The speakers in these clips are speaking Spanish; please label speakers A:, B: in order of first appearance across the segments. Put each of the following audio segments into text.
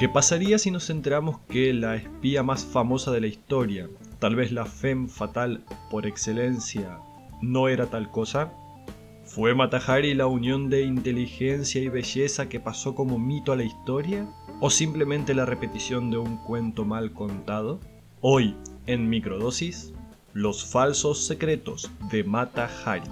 A: ¿Qué pasaría si nos enteramos que la espía más famosa de la historia, tal vez la femme fatale por excelencia, no era tal cosa? ¿Fue Mata Hari la unión de inteligencia y belleza que pasó como mito a la historia? ¿O simplemente la repetición de un cuento mal contado? Hoy, en Microdosis, los falsos secretos de Mata Hari.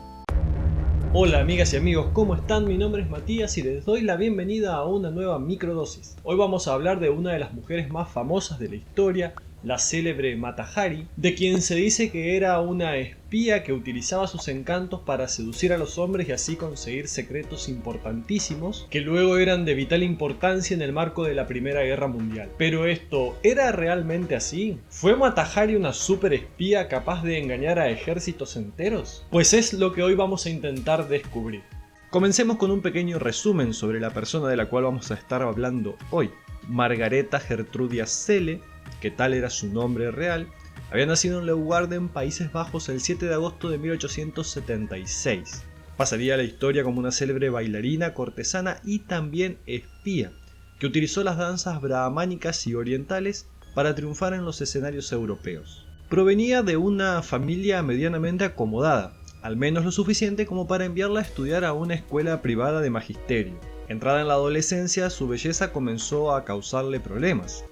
A: Hola amigas y amigos, ¿cómo están? Mi nombre es Matías y les doy la bienvenida a una nueva microdosis. Hoy vamos a hablar de una de las mujeres más famosas de la historia, la célebre Mata Hari, de quien se dice que era una espía que utilizaba sus encantos para seducir a los hombres y así conseguir secretos importantísimos que luego eran de vital importancia en el marco de la Primera Guerra Mundial. Pero esto, ¿era realmente así? ¿Fue Mata Hari una super espía capaz de engañar a ejércitos enteros? Pues es lo que hoy vamos a intentar descubrir. Comencemos con un pequeño resumen sobre la persona de la cual vamos a estar hablando hoy. Margaretha Gertrudia Celle, que tal era su nombre real, había nacido en Leeuwarden, Países Bajos, el 7 de agosto de 1876. Pasaría a la historia como una célebre bailarina, cortesana y también espía, que utilizó las danzas brahmánicas y orientales para triunfar en los escenarios europeos. Provenía de una familia medianamente acomodada, al menos lo suficiente como para enviarla a estudiar a una escuela privada de magisterio. Entrada en la adolescencia, su belleza comenzó a causarle problemas.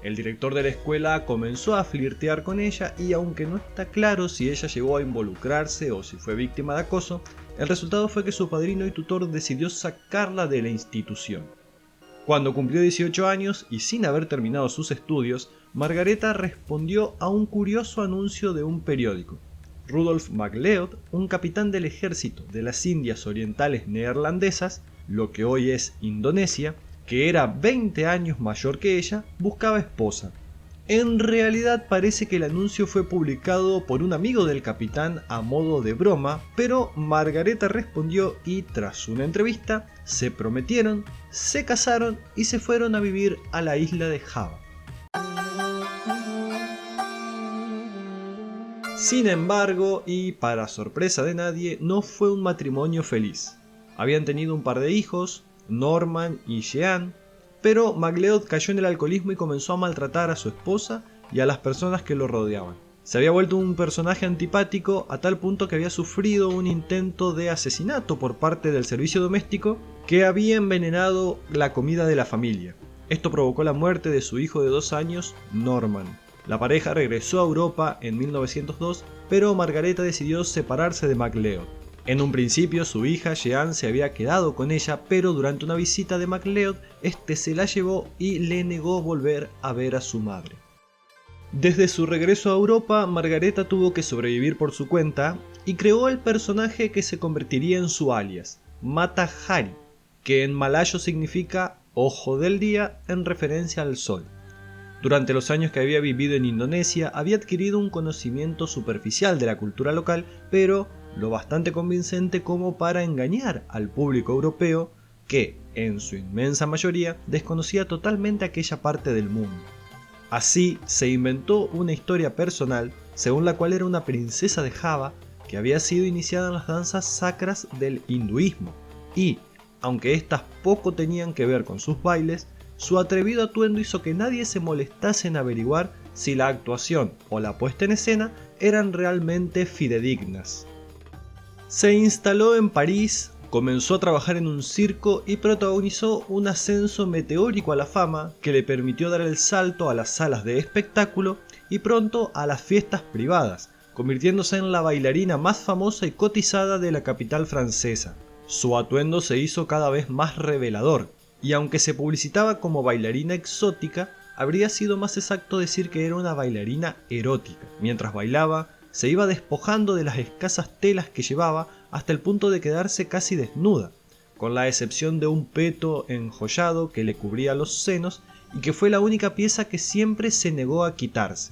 A: El director de la escuela comenzó a flirtear con ella y aunque no está claro si ella llegó a involucrarse o si fue víctima de acoso, el resultado fue que su padrino y tutor decidió sacarla de la institución. Cuando cumplió 18 años y sin haber terminado sus estudios, Margaretha respondió a un curioso anuncio de un periódico. Rudolf MacLeod, un capitán del ejército de las Indias Orientales Neerlandesas, lo que hoy es Indonesia, que era 20 años mayor que ella, buscaba esposa. En realidad parece que el anuncio fue publicado por un amigo del capitán a modo de broma, pero Margaretha respondió y tras una entrevista se prometieron, se casaron y se fueron a vivir a la isla de Java. Sin embargo, y para sorpresa de nadie, no fue un matrimonio feliz. Habían tenido un par de hijos, Norman y Jean, pero MacLeod cayó en el alcoholismo y comenzó a maltratar a su esposa y a las personas que lo rodeaban. Se había vuelto un personaje antipático a tal punto que había sufrido un intento de asesinato por parte del servicio doméstico que había envenenado la comida de la familia. Esto provocó la muerte de su hijo de 2 años, Norman. La pareja regresó a Europa en 1902, pero Margaretha decidió separarse de MacLeod. En un principio su hija Jean se había quedado con ella, pero durante una visita de MacLeod, este se la llevó y le negó volver a ver a su madre. Desde su regreso a Europa, Margaretha tuvo que sobrevivir por su cuenta y creó el personaje que se convertiría en su alias, Mata Hari, que en malayo significa ojo del día en referencia al sol. Durante los años que había vivido en Indonesia, había adquirido un conocimiento superficial de la cultura local, pero lo bastante convincente como para engañar al público europeo que, en su inmensa mayoría, desconocía totalmente aquella parte del mundo. Así se inventó una historia personal, según la cual era una princesa de Java que había sido iniciada en las danzas sacras del hinduismo y, aunque éstas poco tenían que ver con sus bailes, su atrevido atuendo hizo que nadie se molestase en averiguar si la actuación o la puesta en escena eran realmente fidedignas. Se instaló en París, comenzó a trabajar en un circo y protagonizó un ascenso meteórico a la fama que le permitió dar el salto a las salas de espectáculo y pronto a las fiestas privadas, convirtiéndose en la bailarina más famosa y cotizada de la capital francesa. Su atuendo se hizo cada vez más revelador, y aunque se publicitaba como bailarina exótica, habría sido más exacto decir que era una bailarina erótica. Mientras bailaba, se iba despojando de las escasas telas que llevaba hasta el punto de quedarse casi desnuda, con la excepción de un peto enjollado que le cubría los senos y que fue la única pieza que siempre se negó a quitarse.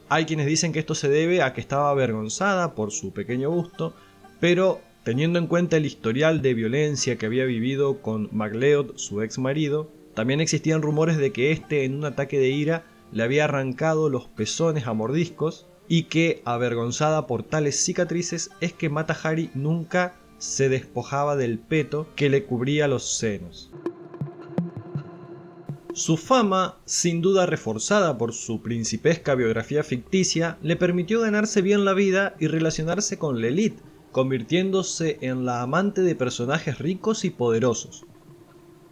A: Hay quienes dicen que esto se debe a que estaba avergonzada por su pequeño busto, pero teniendo en cuenta el historial de violencia que había vivido con MacLeod, su ex marido, también existían rumores de que este en un ataque de ira le había arrancado los pezones a mordiscos y que, avergonzada por tales cicatrices, es que Mata Hari nunca se despojaba del peto que le cubría los senos. Su fama, sin duda reforzada por su principesca biografía ficticia, le permitió ganarse bien la vida y relacionarse con la élite, convirtiéndose en la amante de personajes ricos y poderosos.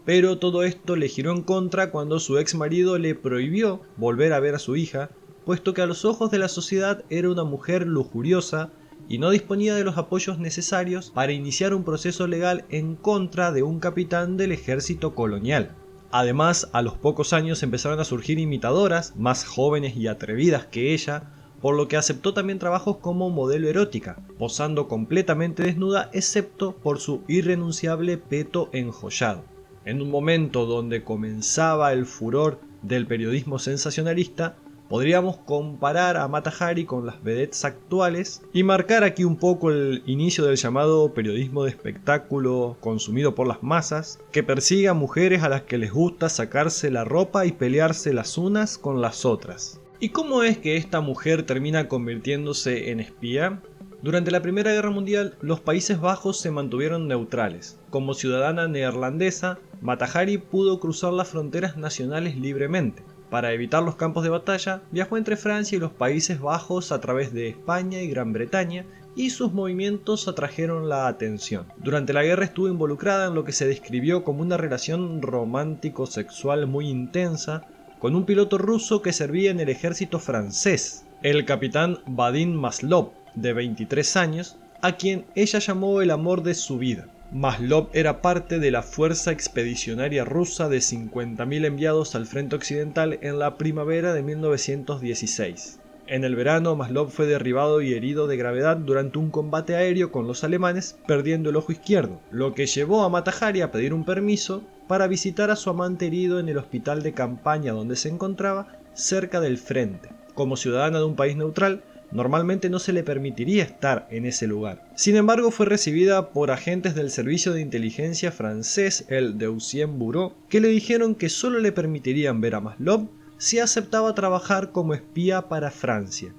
A: Pero todo esto le giró en contra cuando su ex marido le prohibió volver a ver a su hija, puesto que a los ojos de la sociedad era una mujer lujuriosa y no disponía de los apoyos necesarios para iniciar un proceso legal en contra de un capitán del ejército colonial. Además, a los pocos años empezaron a surgir imitadoras, más jóvenes y atrevidas que ella, por lo que aceptó también trabajos como modelo erótica, posando completamente desnuda excepto por su irrenunciable peto enjollado. En un momento donde comenzaba el furor del periodismo sensacionalista, podríamos comparar a Mata Hari con las vedettes actuales y marcar aquí un poco el inicio del llamado periodismo de espectáculo consumido por las masas, que persigue a mujeres a las que les gusta sacarse la ropa y pelearse las unas con las otras. ¿Y cómo es que esta mujer termina convirtiéndose en espía? Durante la Primera Guerra Mundial, los Países Bajos se mantuvieron neutrales. Como ciudadana neerlandesa, Mata Hari pudo cruzar las fronteras nacionales libremente. Para evitar los campos de batalla, viajó entre Francia y los Países Bajos a través de España y Gran Bretaña, y sus movimientos atrajeron la atención. Durante la guerra estuvo involucrada en lo que se describió como una relación romántico-sexual muy intensa con un piloto ruso que servía en el ejército francés, el capitán Vadim Maslov, de 23 años, a quien ella llamó el amor de su vida. Maslov era parte de la fuerza expedicionaria rusa de 50.000 enviados al frente occidental en la primavera de 1916. En el verano, Maslov fue derribado y herido de gravedad durante un combate aéreo con los alemanes, perdiendo el ojo izquierdo, lo que llevó a Mata Hari a pedir un permiso para visitar a su amante herido en el hospital de campaña donde se encontraba, cerca del frente. Como ciudadana de un país neutral, normalmente no se le permitiría estar en ese lugar. Sin embargo, fue recibida por agentes del servicio de inteligencia francés, el Deuxième Bureau, que le dijeron que solo le permitirían ver a Maslov si aceptaba trabajar como espía para Francia.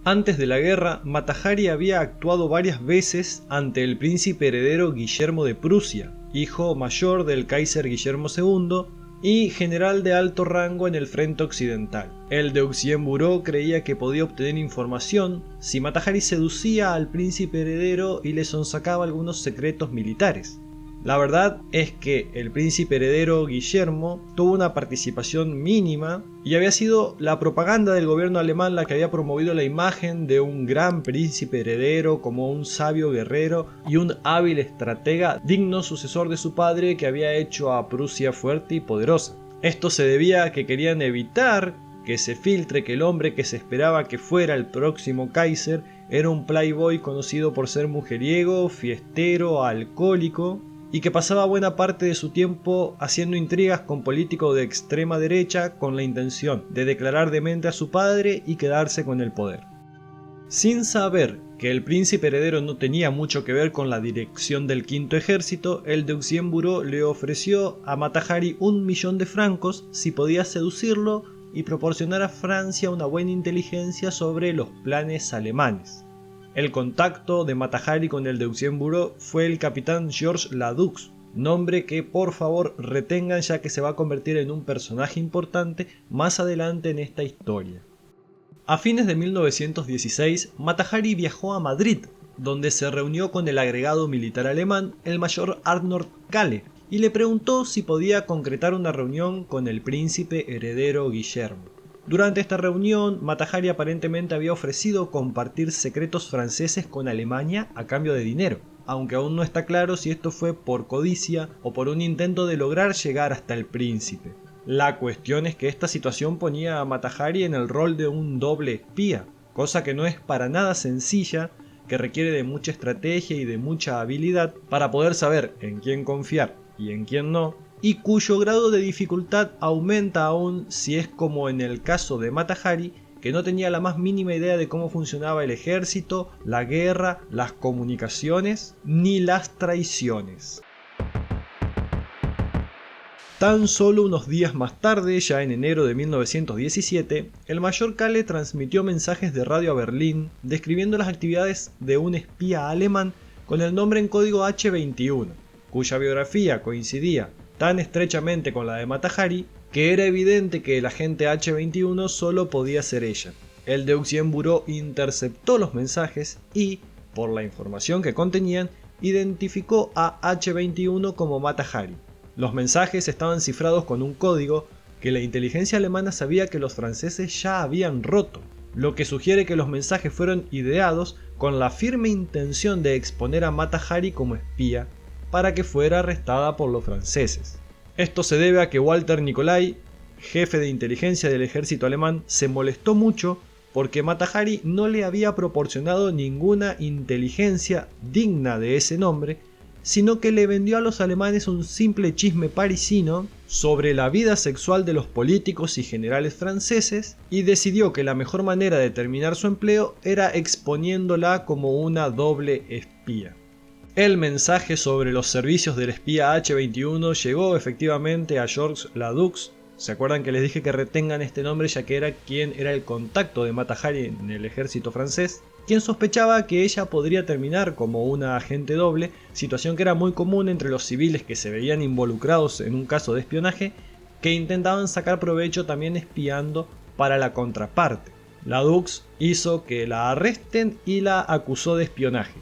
A: Antes de la guerra, Mata Hari había actuado varias veces ante el príncipe heredero Guillermo de Prusia, hijo mayor del Kaiser Guillermo II, y general de alto rango en el frente occidental. El Deuxième Bureau creía que podía obtener información si Mata Hari seducía al príncipe heredero y le sonsacaba algunos secretos militares. La verdad es que el príncipe heredero Guillermo tuvo una participación mínima y había sido la propaganda del gobierno alemán la que había promovido la imagen de un gran príncipe heredero como un sabio guerrero y un hábil estratega digno sucesor de su padre que había hecho a Prusia fuerte y poderosa. Esto se debía a que querían evitar que se filtre que el hombre que se esperaba que fuera el próximo Kaiser era un playboy conocido por ser mujeriego, fiestero, alcohólico, y que pasaba buena parte de su tiempo haciendo intrigas con políticos de extrema derecha con la intención de declarar demente a su padre y quedarse con el poder. Sin saber que el príncipe heredero no tenía mucho que ver con la dirección del quinto ejército, el Deuxième Bureau le ofreció a Mata Hari 1.000.000 de francos si podía seducirlo y proporcionar a Francia una buena inteligencia sobre los planes alemanes. El contacto de Mata Hari con el Deuxième Bureau fue el capitán Georges Ladux, nombre que por favor retengan ya que se va a convertir en un personaje importante más adelante en esta historia. A fines de 1916, Mata Hari viajó a Madrid, donde se reunió con el agregado militar alemán, el mayor Arnold Kalle, y le preguntó si podía concretar una reunión con el príncipe heredero Guillermo. Durante esta reunión, Mata Hari aparentemente había ofrecido compartir secretos franceses con Alemania a cambio de dinero, aunque aún no está claro si esto fue por codicia o por un intento de lograr llegar hasta el príncipe. La cuestión es que esta situación ponía a Mata Hari en el rol de un doble espía, cosa que no es para nada sencilla, que requiere de mucha estrategia y de mucha habilidad para poder saber en quién confiar y en quién no, y cuyo grado de dificultad aumenta aún si es como en el caso de Mata Hari, que no tenía la más mínima idea de cómo funcionaba el ejército, la guerra, las comunicaciones, ni las traiciones. Tan solo unos días más tarde, ya en enero de 1917, el mayor Kalle transmitió mensajes de radio a Berlín describiendo las actividades de un espía alemán con el nombre en código H21, cuya biografía coincidía tan estrechamente con la de Mata Hari que era evidente que el agente H-21 solo podía ser ella. El Deuxième Bureau interceptó los mensajes y, por la información que contenían, identificó a H-21 como Mata Hari. Los mensajes estaban cifrados con un código que la inteligencia alemana sabía que los franceses ya habían roto, lo que sugiere que los mensajes fueron ideados con la firme intención de exponer a Mata Hari como espía para que fuera arrestada por los franceses. Esto se debe a que Walter Nicolai, jefe de inteligencia del ejército alemán, se molestó mucho porque Mata Hari no le había proporcionado ninguna inteligencia digna de ese nombre, sino que le vendió a los alemanes un simple chisme parisino sobre la vida sexual de los políticos y generales franceses, y decidió que la mejor manera de terminar su empleo era exponiéndola como una doble espía. El mensaje sobre los servicios del espía H-21 llegó efectivamente a Georges Ladux. ¿Se acuerdan que les dije que retengan este nombre ya que era quien era el contacto de Mata Hari en el ejército francés? Quien sospechaba que ella podría terminar como una agente doble, situación que era muy común entre los civiles que se veían involucrados en un caso de espionaje, que intentaban sacar provecho también espiando para la contraparte. Ladux hizo que la arresten y la acusó de espionaje.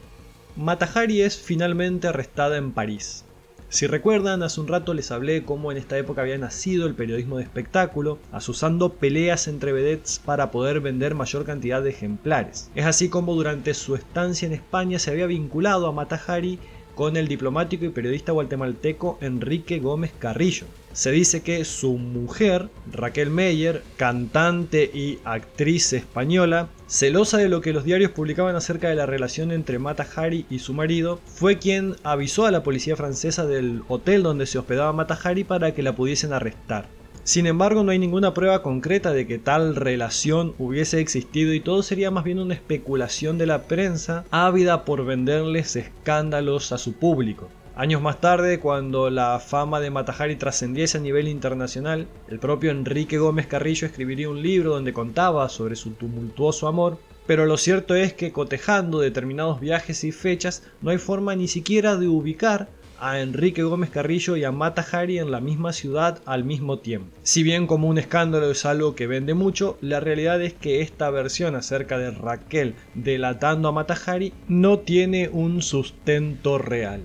A: Mata Hari es finalmente arrestada en París. Si recuerdan, hace un rato les hablé cómo en esta época había nacido el periodismo de espectáculo, asusando peleas entre vedettes para poder vender mayor cantidad de ejemplares. Es así como durante su estancia en España se había vinculado a Mata Hari con el diplomático y periodista guatemalteco Enrique Gómez Carrillo. Se dice que su mujer, Raquel Meyer, cantante y actriz española, celosa de lo que los diarios publicaban acerca de la relación entre Mata Hari y su marido, fue quien avisó a la policía francesa del hotel donde se hospedaba Mata Hari para que la pudiesen arrestar. Sin embargo, no hay ninguna prueba concreta de que tal relación hubiese existido y todo sería más bien una especulación de la prensa ávida por venderles escándalos a su público. Años más tarde, cuando la fama de Mata Hari trascendiese a nivel internacional, el propio Enrique Gómez Carrillo escribiría un libro donde contaba sobre su tumultuoso amor, pero lo cierto es que cotejando determinados viajes y fechas no hay forma ni siquiera de ubicar a Enrique Gómez Carrillo y a Mata Hari en la misma ciudad al mismo tiempo. Si bien como un escándalo es algo que vende mucho, la realidad es que esta versión acerca de Raquel delatando a Mata Hari no tiene un sustento real.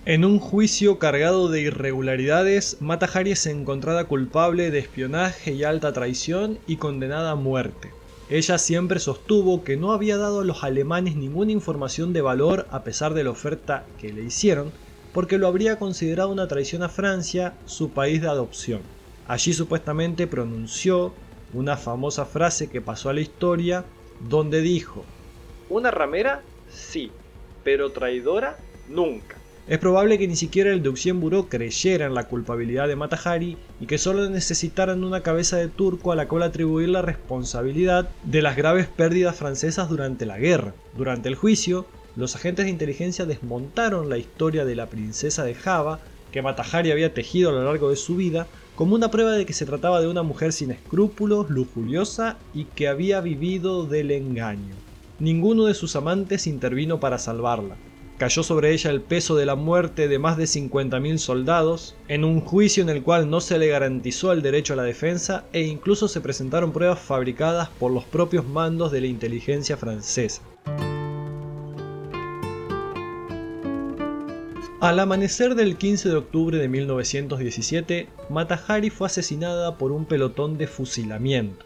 A: En un juicio cargado de irregularidades, Mata Hari es encontrada culpable de espionaje y alta traición y condenada a muerte. Ella siempre sostuvo que no había dado a los alemanes ninguna información de valor a pesar de la oferta que le hicieron, porque lo habría considerado una traición a Francia, su país de adopción. Allí supuestamente pronunció una famosa frase que pasó a la historia, donde dijo: "Una ramera, sí, pero traidora, nunca". Es probable que ni siquiera el Deuxième Bureau creyera en la culpabilidad de Mata Hari y que solo necesitaran una cabeza de turco a la cual atribuir la responsabilidad de las graves pérdidas francesas durante la guerra. Durante el juicio, los agentes de inteligencia desmontaron la historia de la princesa de Java que Mata Hari había tejido a lo largo de su vida como una prueba de que se trataba de una mujer sin escrúpulos, lujuriosa y que había vivido del engaño. Ninguno de sus amantes intervino para salvarla. Cayó sobre ella el peso de la muerte de más de 50.000 soldados, en un juicio en el cual no se le garantizó el derecho a la defensa e incluso se presentaron pruebas fabricadas por los propios mandos de la inteligencia francesa. Al amanecer del 15 de octubre de 1917, Mata Hari fue asesinada por un pelotón de fusilamiento.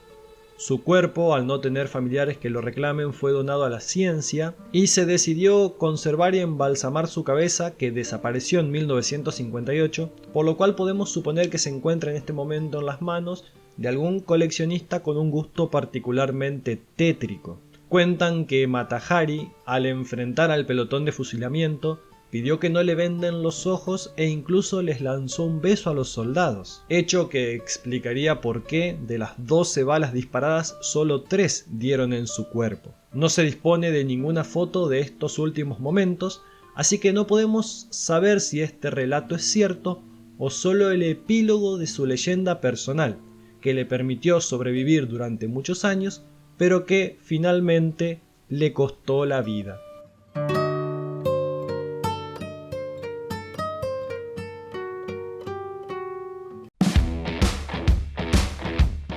A: Su cuerpo, al no tener familiares que lo reclamen, fue donado a la ciencia y se decidió conservar y embalsamar su cabeza, que desapareció en 1958, por lo cual podemos suponer que se encuentra en este momento en las manos de algún coleccionista con un gusto particularmente tétrico. Cuentan que Mata Hari, al enfrentar al pelotón de fusilamiento, pidió que no le venden los ojos e incluso les lanzó un beso a los soldados, hecho que explicaría por qué de las 12 balas disparadas solo 3 dieron en su cuerpo. No se dispone de ninguna foto de estos últimos momentos, así que no podemos saber si este relato es cierto o solo el epílogo de su leyenda personal, que le permitió sobrevivir durante muchos años, pero que finalmente le costó la vida.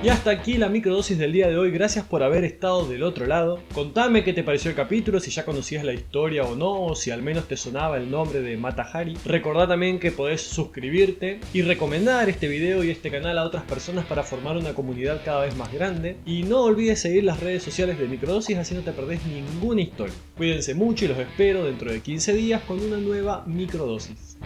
A: Y hasta aquí la microdosis del día de hoy, gracias por haber estado del otro lado. Contame qué te pareció el capítulo, si ya conocías la historia o no, o si al menos te sonaba el nombre de Mata Hari. Recordá también que podés suscribirte y recomendar este video y este canal a otras personas para formar una comunidad cada vez más grande. Y no olvides seguir las redes sociales de Microdosis, así no te perdés ninguna historia. Cuídense mucho y los espero dentro de 15 días con una nueva microdosis.